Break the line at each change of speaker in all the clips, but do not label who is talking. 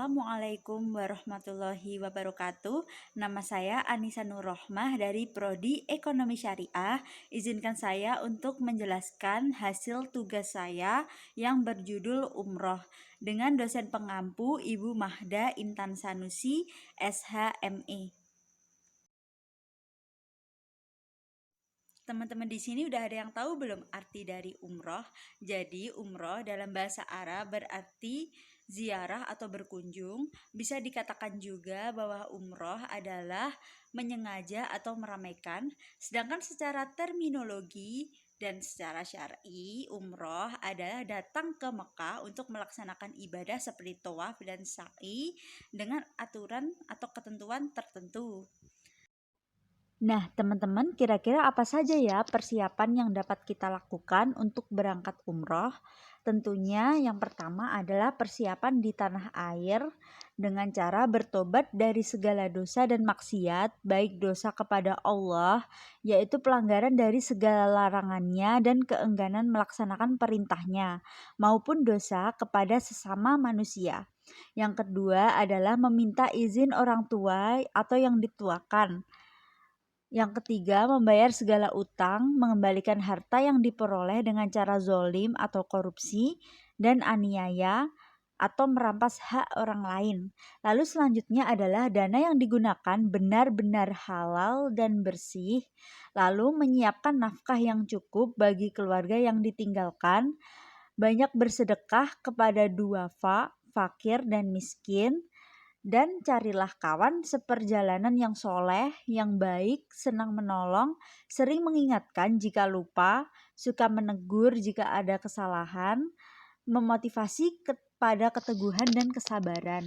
Assalamualaikum warahmatullahi wabarakatuh. Nama saya Anissa Nurrohmah dari Prodi Ekonomi Syariah. Izinkan saya untuk menjelaskan hasil tugas saya yang berjudul Umroh dengan dosen pengampu Ibu Mahda Intan Sanusi, SHME. Teman-teman di sini udah ada yang tahu belum arti dari umroh? Jadi umroh dalam bahasa Arab berarti ziarah atau berkunjung. Bisa dikatakan juga bahwa umroh adalah menyengaja atau meramaikan. Sedangkan secara terminologi dan secara syar'i, umroh adalah datang ke Mekah untuk melaksanakan ibadah seperti tawaf dan sa'i dengan aturan atau ketentuan tertentu. Nah, teman-teman, kira-kira apa saja ya persiapan yang dapat kita lakukan untuk berangkat umroh? Tentunya yang pertama adalah persiapan di tanah air dengan cara bertobat dari segala dosa dan maksiat, baik dosa kepada Allah, yaitu pelanggaran dari segala larangannya dan keengganan melaksanakan perintahnya, maupun dosa kepada sesama manusia. Yang kedua adalah meminta izin orang tua atau yang dituakan. Yang ketiga, membayar segala utang, mengembalikan harta yang diperoleh dengan cara zolim atau korupsi, dan aniaya, atau merampas hak orang lain. Lalu selanjutnya adalah dana yang digunakan benar-benar halal dan bersih, lalu menyiapkan nafkah yang cukup bagi keluarga yang ditinggalkan, banyak bersedekah kepada duafa, fakir dan miskin, dan carilah kawan seperjalanan yang soleh, yang baik, senang menolong, sering mengingatkan jika lupa, suka menegur jika ada kesalahan, memotivasi kepada keteguhan dan kesabaran.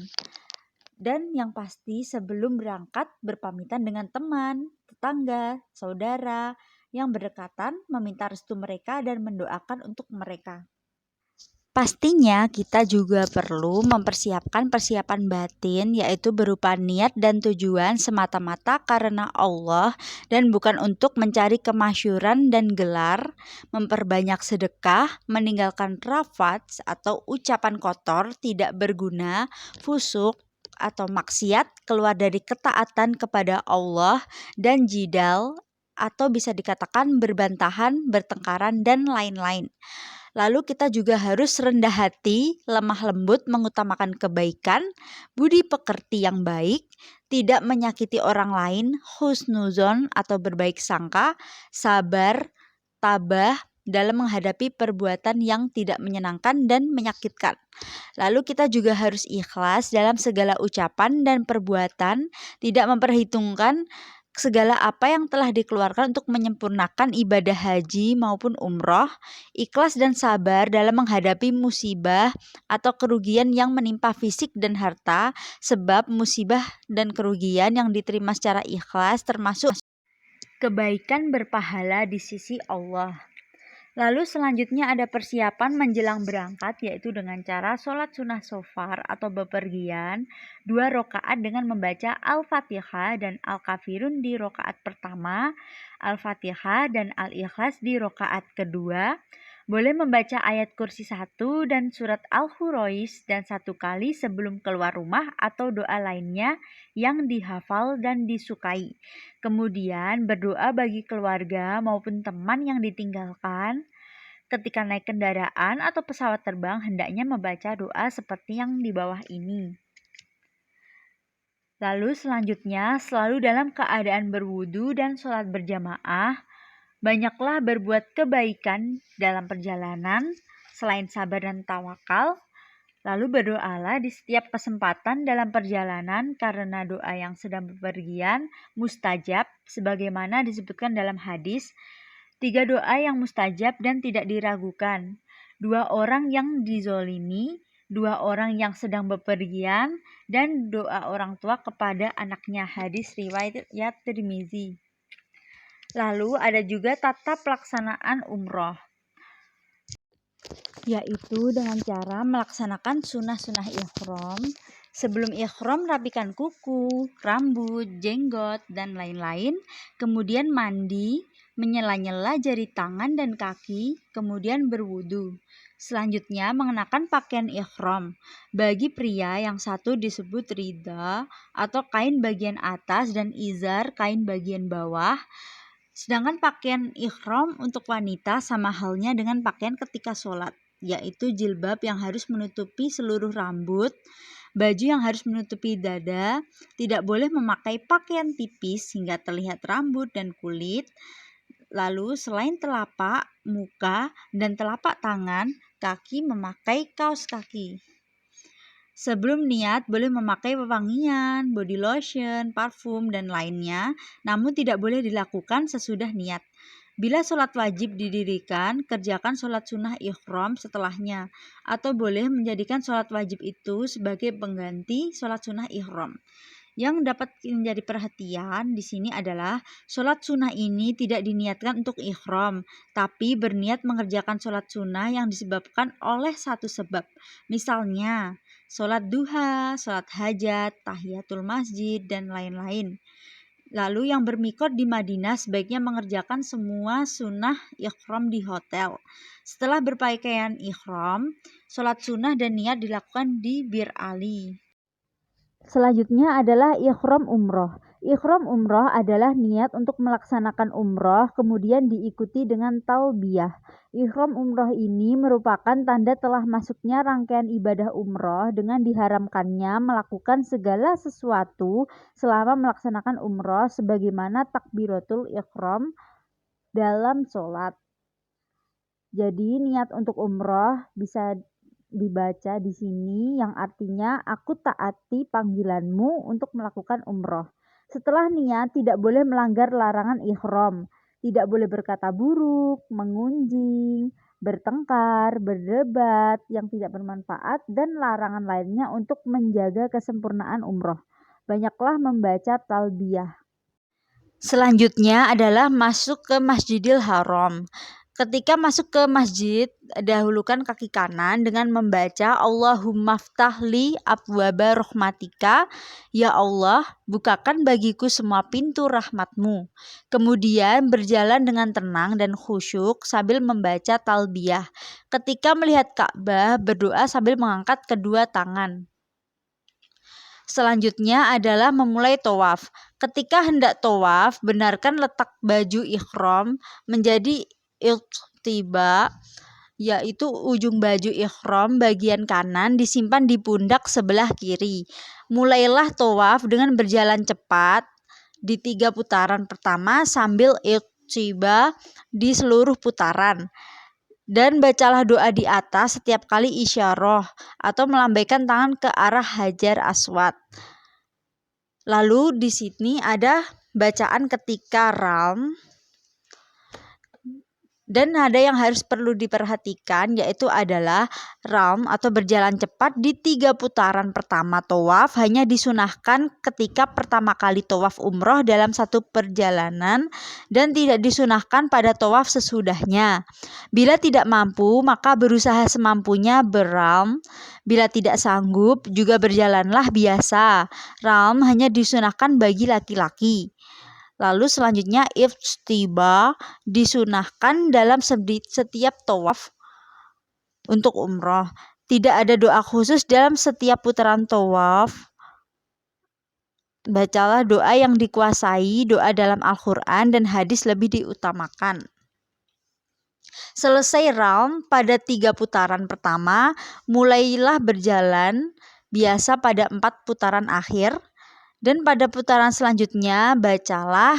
Dan yang pasti sebelum berangkat berpamitan dengan teman, tetangga, saudara yang berdekatan, meminta restu mereka dan mendoakan untuk mereka. Pastinya kita juga perlu mempersiapkan persiapan batin, yaitu berupa niat dan tujuan semata-mata karena Allah dan bukan untuk mencari kemasyhuran dan gelar, memperbanyak sedekah, meninggalkan rafats atau ucapan kotor tidak berguna, fusuk atau maksiat, keluar dari ketaatan kepada Allah, dan jidal atau bisa dikatakan berbantahan, bertengkaran, dan lain-lain. Lalu kita juga harus rendah hati, lemah lembut, mengutamakan kebaikan, budi pekerti yang baik, tidak menyakiti orang lain, husnuzon atau berbaik sangka, sabar, tabah dalam menghadapi perbuatan yang tidak menyenangkan dan menyakitkan. Lalu kita juga harus ikhlas dalam segala ucapan dan perbuatan, tidak memperhitungkan segala apa yang telah dikeluarkan untuk menyempurnakan ibadah haji maupun umroh, ikhlas dan sabar dalam menghadapi musibah atau kerugian yang menimpa fisik dan harta, sebab musibah dan kerugian yang diterima secara ikhlas termasuk kebaikan berpahala di sisi Allah. Lalu selanjutnya ada persiapan menjelang berangkat, yaitu dengan cara sholat sunnah shofar atau bepergian 2 rakaat dengan membaca Al-Fatihah dan Al-Kafirun di rakaat pertama, Al-Fatihah dan Al-Ikhlas di rakaat kedua. Boleh membaca ayat kursi 1 dan surat Al-Hurois dan 1 kali sebelum keluar rumah atau doa lainnya yang dihafal dan disukai. Kemudian berdoa bagi keluarga maupun teman yang ditinggalkan. Ketika naik kendaraan atau pesawat terbang, hendaknya membaca doa seperti yang di bawah ini. Lalu selanjutnya, selalu dalam keadaan berwudu dan sholat berjamaah. Banyaklah berbuat kebaikan dalam perjalanan, selain sabar dan tawakal. Lalu berdoalah di setiap kesempatan dalam perjalanan, karena doa yang sedang bepergian mustajab, sebagaimana disebutkan dalam hadis. 3 doa yang mustajab dan tidak diragukan. 2 orang yang dizolimi, 2 orang yang sedang bepergian, dan doa orang tua kepada anaknya. Hadis riwayat Tirmizi. Lalu ada juga tata pelaksanaan umroh, yaitu dengan cara melaksanakan sunnah-sunnah ihram. Sebelum ihram, rapikan kuku, rambut, jenggot, dan lain-lain. Kemudian mandi, menyela-nyela jari tangan dan kaki, kemudian berwudu. Selanjutnya, mengenakan pakaian ihram. Bagi pria, yang satu disebut rida atau kain bagian atas dan izar kain bagian bawah. Sedangkan pakaian ihram untuk wanita sama halnya dengan pakaian ketika sholat, yaitu jilbab yang harus menutupi seluruh rambut, baju yang harus menutupi dada, tidak boleh memakai pakaian tipis hingga terlihat rambut dan kulit. Lalu selain telapak, muka, dan telapak tangan, kaki memakai kaos kaki. Sebelum niat boleh memakai wewangian, body lotion, parfum, dan lainnya, namun tidak boleh dilakukan sesudah niat. Bila sholat wajib didirikan, kerjakan sholat sunnah ihram setelahnya, atau boleh menjadikan sholat wajib itu sebagai pengganti sholat sunnah ihram. Yang dapat menjadi perhatian di sini adalah sholat sunnah ini tidak diniatkan untuk ihram, tapi berniat mengerjakan sholat sunnah yang disebabkan oleh satu sebab. Misalnya, sholat duha, sholat hajat, tahiyatul masjid, dan lain-lain. Lalu yang bermikot di Madinah sebaiknya mengerjakan semua sunnah ihram di hotel. Setelah berpakaian ihram, sholat sunnah dan niat dilakukan di Bir Ali. Selanjutnya adalah ihram umroh. Ihram umroh adalah niat untuk melaksanakan umroh, kemudian diikuti dengan talbiyah. Ihram umroh ini merupakan tanda telah masuknya rangkaian ibadah umroh dengan diharamkannya melakukan segala sesuatu selama melaksanakan umroh sebagaimana takbiratul ihram dalam sholat. Jadi niat untuk umroh bisa dibaca di sini yang artinya aku taati panggilanmu untuk melakukan umroh. Setelah niat tidak boleh melanggar larangan ihram, tidak boleh berkata buruk, mengunjing, bertengkar, berdebat yang tidak bermanfaat dan larangan lainnya untuk menjaga kesempurnaan umroh. Banyaklah membaca talbiyah. Selanjutnya adalah masuk ke Masjidil Haram. Ketika masuk ke masjid, dahulukan kaki kanan dengan membaca Allahumma ftahli abwaba rahmatika. Ya Allah, bukakan bagiku semua pintu rahmatmu. Kemudian berjalan dengan tenang dan khusyuk sambil membaca talbiyah. Ketika melihat Ka'bah, berdoa sambil mengangkat kedua tangan. Selanjutnya adalah memulai tawaf. Ketika hendak tawaf, benarkan letak baju ihram menjadi iqtiba, yaitu ujung baju ihram bagian kanan disimpan di pundak sebelah kiri. Mulailah tawaf dengan berjalan cepat di 3 putaran pertama sambil iqtiba di seluruh putaran. Dan bacalah doa di atas setiap kali isyarah atau melambaikan tangan ke arah Hajar Aswad. Lalu di sini ada bacaan ketika ram. Dan ada yang harus perlu diperhatikan yaitu adalah ram atau berjalan cepat di 3 putaran pertama tawaf hanya disunahkan ketika pertama kali tawaf umroh dalam satu perjalanan dan tidak disunahkan pada tawaf sesudahnya. Bila tidak mampu maka berusaha semampunya beram. Bila tidak sanggup juga berjalanlah biasa. Ram hanya disunahkan bagi laki-laki. Lalu selanjutnya iqtiba disunahkan dalam setiap tawaf untuk umroh. Tidak ada doa khusus dalam setiap putaran tawaf. Bacalah doa yang dikuasai, doa dalam Al-Quran dan hadis lebih diutamakan. Selesai round pada 3 putaran pertama, mulailah berjalan biasa pada 4 putaran akhir. Dan pada putaran selanjutnya bacalah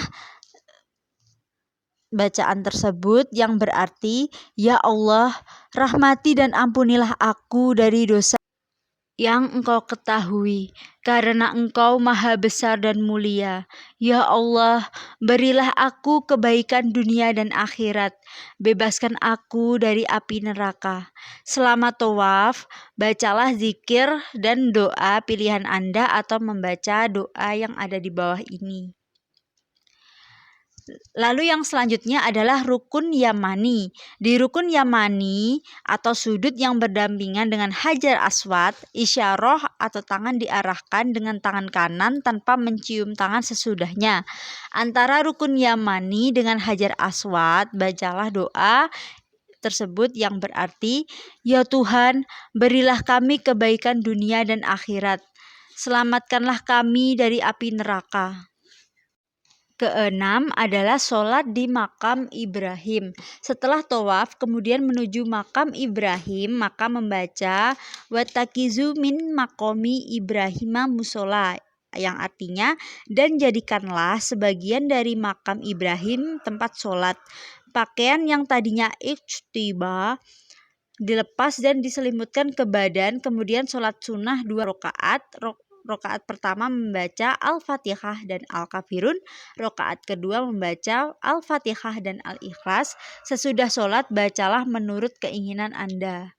bacaan tersebut yang berarti, Ya Allah, rahmati dan ampunilah aku dari dosa yang Engkau ketahui, karena Engkau maha besar dan mulia. Ya Allah, berilah aku kebaikan dunia dan akhirat. Bebaskan aku dari api neraka. Selama tawaf, bacalah zikir dan doa pilihan Anda atau membaca doa yang ada di bawah ini. Lalu yang selanjutnya adalah rukun yamani. Di rukun yamani atau sudut yang berdampingan dengan Hajar Aswad, isyarah atau tangan diarahkan dengan tangan kanan tanpa mencium tangan sesudahnya. Antara rukun yamani dengan Hajar Aswad, bacalah doa tersebut yang berarti, "Ya Tuhan, berilah kami kebaikan dunia dan akhirat. Selamatkanlah kami dari api neraka." Keenam adalah sholat di makam Ibrahim. Setelah tawaf kemudian menuju makam Ibrahim, maka membaca "Wattakizu min makomi Ibrahima musola", yang artinya, dan jadikanlah sebagian dari makam Ibrahim tempat sholat. Pakaian yang tadinya ijtiba dilepas dan diselimutkan ke badan, kemudian sholat sunnah 2 rakaat. Rakaat pertama membaca Al-Fatihah dan Al-Kafirun, rakaat kedua membaca Al-Fatihah dan Al-Ikhlas. Sesudah sholat bacalah menurut keinginan Anda.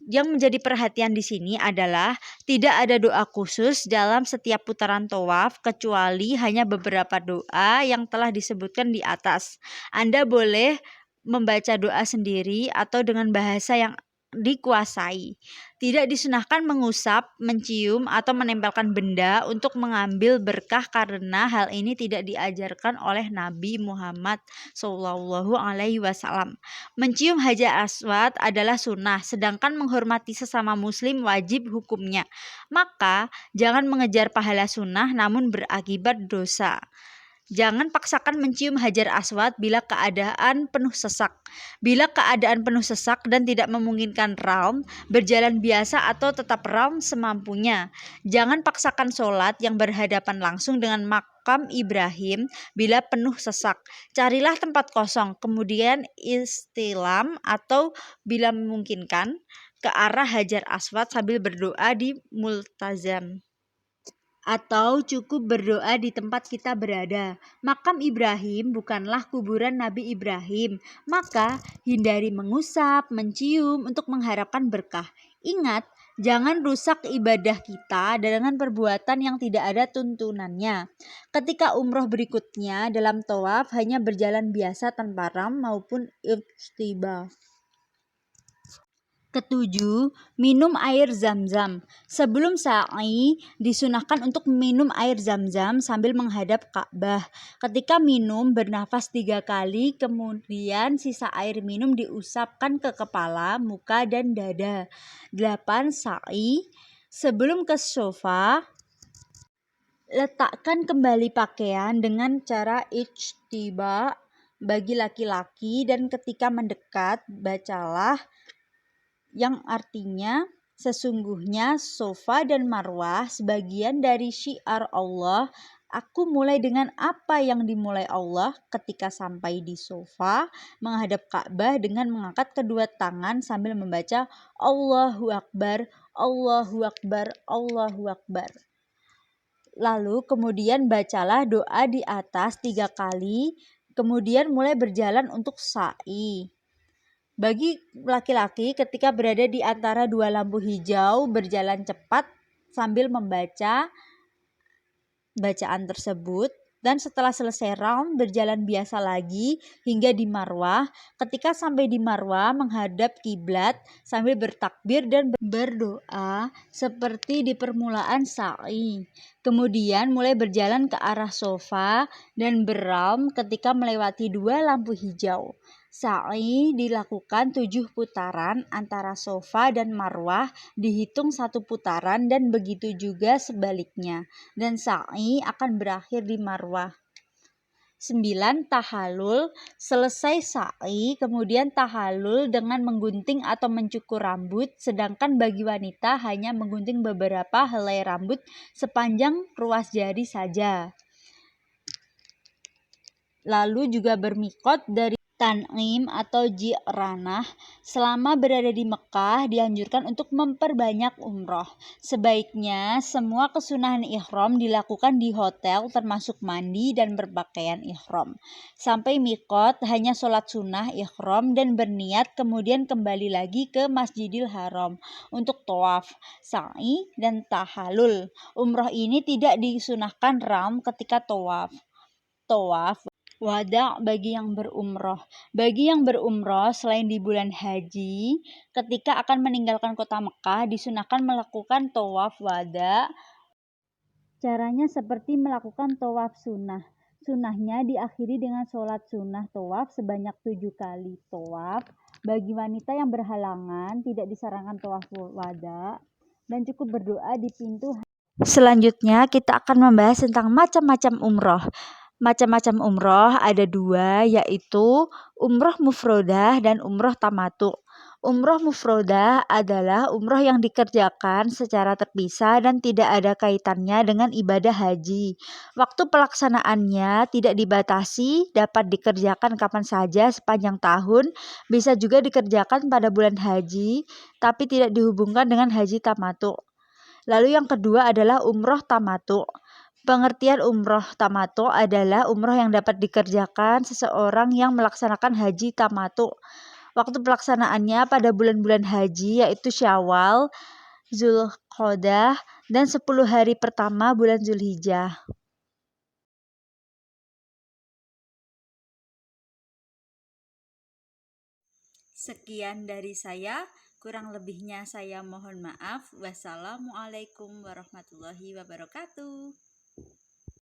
Yang menjadi perhatian di sini adalah tidak ada doa khusus dalam setiap putaran tawaf kecuali hanya beberapa doa yang telah disebutkan di atas. Anda boleh membaca doa sendiri atau dengan bahasa yang dikuasai. Tidak disunahkan mengusap, mencium, atau menempelkan benda untuk mengambil berkah karena hal ini tidak diajarkan oleh Nabi Muhammad SAW. Mencium Hajar Aswad adalah sunnah, sedangkan menghormati sesama muslim wajib hukumnya. Maka jangan mengejar pahala sunnah namun berakibat dosa. Jangan paksakan mencium Hajar Aswad bila keadaan penuh sesak. Bila keadaan penuh sesak dan tidak memungkinkan raum, berjalan biasa atau tetap raum semampunya. Jangan paksakan sholat yang berhadapan langsung dengan makam Ibrahim bila penuh sesak. Carilah tempat kosong, kemudian istilam atau bila memungkinkan ke arah Hajar Aswad sambil berdoa di multazam. Atau cukup berdoa di tempat kita berada. Makam Ibrahim bukanlah kuburan Nabi Ibrahim, maka hindari mengusap, mencium untuk mengharapkan berkah. Ingat, jangan rusak ibadah kita dengan perbuatan yang tidak ada tuntunannya. Ketika umroh berikutnya dalam tawaf hanya berjalan biasa tanpa ram maupun iftibah. Ketujuh, minum air zam-zam. Sebelum sa'i, disunahkan untuk minum air zam-zam sambil menghadap Ka'bah. Ketika minum, bernafas 3 kali, kemudian sisa air minum diusapkan ke kepala, muka, dan dada. 8. Sa'i. Sebelum ke sofa, letakkan kembali pakaian dengan cara ijtiba bagi laki-laki, dan ketika mendekat, bacalah yang artinya sesungguhnya Safa dan Marwah sebagian dari syiar Allah. Aku mulai dengan apa yang dimulai Allah. Ketika sampai di Safa, menghadap Ka'bah dengan mengangkat kedua tangan sambil membaca Allahu Akbar, Allahu Akbar, Allahu Akbar. Lalu kemudian bacalah doa di atas 3 kali, kemudian mulai berjalan untuk sa'i. Bagi laki-laki ketika berada di antara 2 lampu hijau, berjalan cepat sambil membaca bacaan tersebut, dan setelah selesai round berjalan biasa lagi hingga di Marwah. Ketika sampai di Marwah, menghadap kiblat sambil bertakbir dan berdoa seperti di permulaan sa'i. Kemudian mulai berjalan ke arah sofa dan beraum ketika melewati 2 lampu hijau. Sa'i dilakukan 7 putaran antara sofa dan Marwah, dihitung 1 putaran, dan begitu juga sebaliknya, dan sa'i akan berakhir di Marwah. 9. Tahallul. Selesai sa'i, kemudian tahallul dengan menggunting atau mencukur rambut, sedangkan bagi wanita hanya menggunting beberapa helai rambut sepanjang ruas jari saja. Lalu juga bermikot dari Tan'im atau Ji'ranah. Selama berada di Mekah dianjurkan untuk memperbanyak umroh. Sebaiknya semua kesunahan ihram dilakukan di hotel termasuk mandi dan berpakaian ihram. Sampai mikot hanya sholat sunnah ihram dan berniat, kemudian kembali lagi ke Masjidil Haram untuk tawaf, sa'i, dan tahallul. Umroh ini tidak disunahkan ram ketika tawaf wada bagi yang berumroh. Bagi yang berumroh selain di bulan haji, ketika akan meninggalkan kota Mekah disunahkan melakukan tawaf wada. Caranya seperti melakukan tawaf sunnah. Sunnahnya diakhiri dengan sholat sunnah tawaf sebanyak 7 kali tawaf.
Bagi wanita yang berhalangan, tidak disarankan tawaf wada dan cukup berdoa di pintu.
Selanjutnya kita akan membahas tentang macam-macam umroh. Macam-macam umroh ada dua, yaitu umroh mufrodah dan umroh tamatu. Umroh mufrodah adalah umroh yang dikerjakan secara terpisah dan tidak ada kaitannya dengan ibadah haji. Waktu pelaksanaannya tidak dibatasi, dapat dikerjakan kapan saja sepanjang tahun, bisa juga dikerjakan pada bulan haji, tapi tidak dihubungkan dengan haji tamatu. Lalu yang kedua adalah umroh tamatu. Pengertian umroh tamatu adalah umroh yang dapat dikerjakan seseorang yang melaksanakan haji tamatu. Waktu pelaksanaannya pada bulan-bulan haji yaitu Syawal, Zulqa'dah, dan 10 hari pertama bulan Zulhijjah. Sekian dari saya, kurang lebihnya saya mohon maaf. Wassalamualaikum warahmatullahi wabarakatuh.